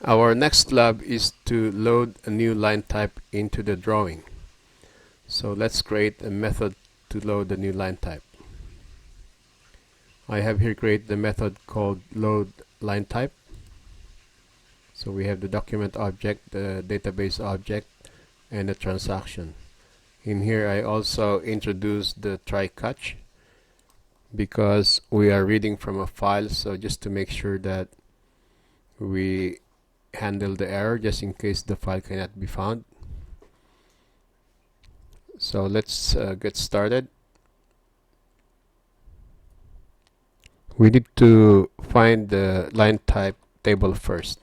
Our next lab is to load a new line type into the drawing. So let's create a method to load the new line type. I have here created the method called load line type. So we have the document object, the database object, and the transaction. In here I also introduced the try catch because we are reading from a file, so just to make sure that we handle the error just in case the file cannot be found. So let's get started. We need to find the line type table first.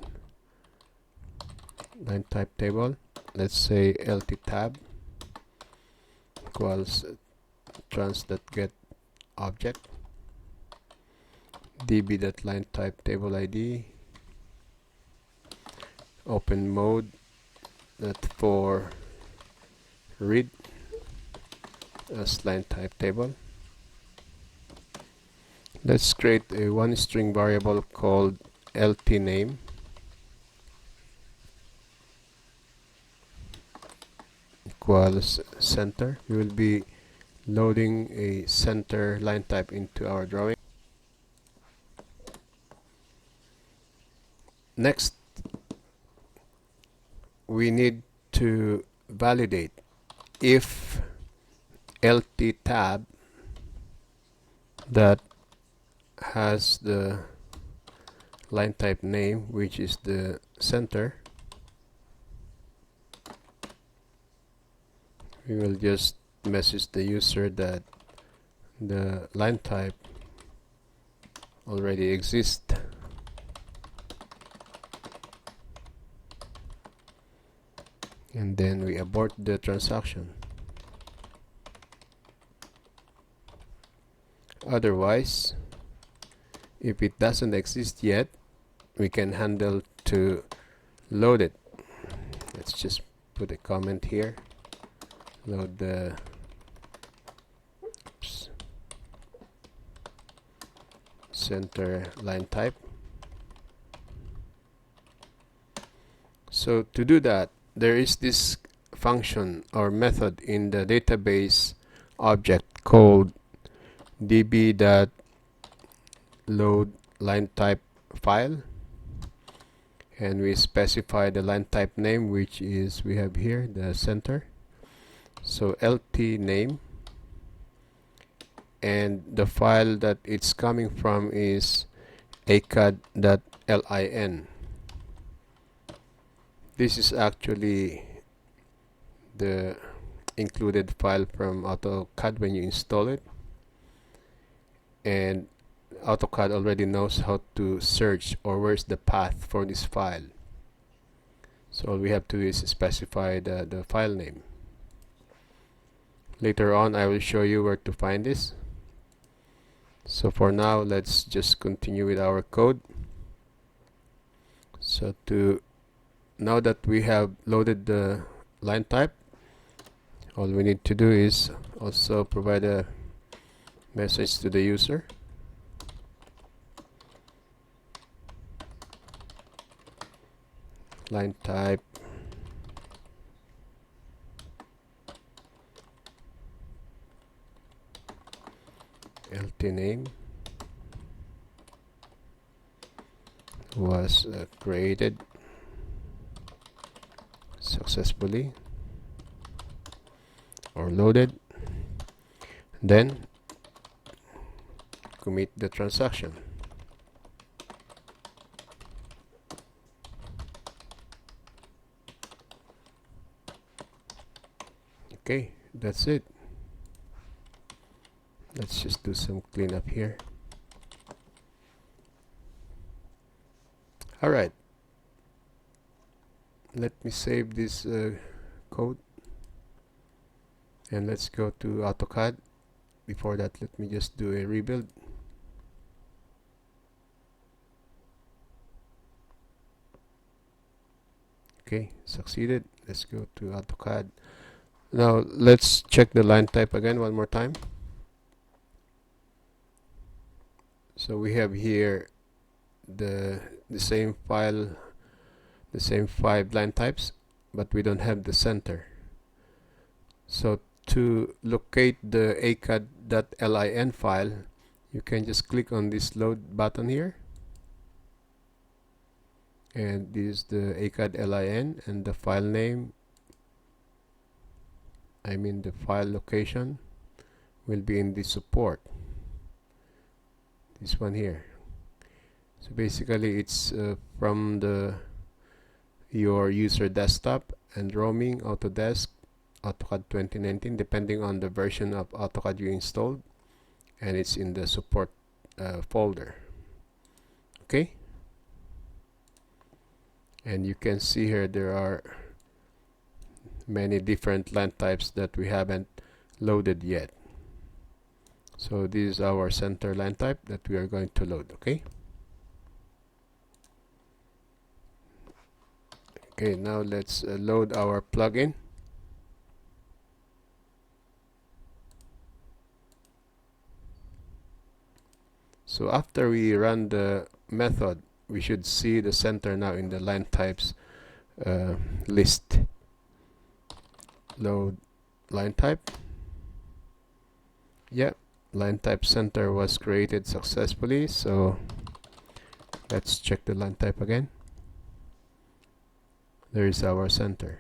Line type table, let's say lt tab equals trans.get object db.linetype table id open mode that for read as line type table. Let's create a one string variable called lt name equals center. We will be loading a center line type into our drawing. Next, we need to validate if lt tab that has the line type name, which is the center. We will just message the user that the line type already exists. And then we abort the transaction. Otherwise, if it doesn't exist yet, we can handle to load it. Let's just put a comment here. Load the center line type. So to do that, there is this function or method in the database object called db.loadLineType and we specify the line type name, which is we have here the center. So lt name, and the file that it's coming from is AutoCAD.lin. This is actually the included file from AutoCAD when you install it, and AutoCAD already knows how to search or where's the path for this file. So all we have to do is specify the file name. Later on I will show you where to find this. So for now, let's just continue with our code. So now that we have loaded the line type, all we need to do is also provide a message to the user. Line type lt name was created successfully or loaded, then commit the transaction. Okay, that's it. Let's just do some cleanup here. Alright, let me save this code and let's go to AutoCAD. Before that, let me just do a rebuild. Okay, succeeded. Let's go to AutoCAD. Now let's check the line type again one more time. So we have here the same file the same 5 line types, but we don't have the center. So to locate the AutoCAD.lin file, you can just click on this load button here, and this is the AutoCAD.lin, and the file name, the file location, will be in the support, this one here. So basically it's from your user desktop and roaming, Autodesk, AutoCAD 2019, depending on the version of AutoCAD you installed, and it's in the support folder. Okay, and you can see here there are many different line types that we haven't loaded yet. So this is our center line type that we are going to load. Okay, now let's load our plugin. So after we run the method, we should see the center now in the line types list. Load line type. Yep, line type center was created successfully. So let's check the line type again. There is our center.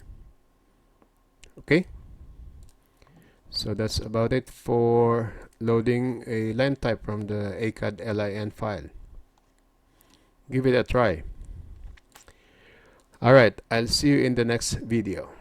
Okay, so that's about it for loading a line type from the AutoCAD.lin file. Give it a try. Alright, I'll see you in the next video.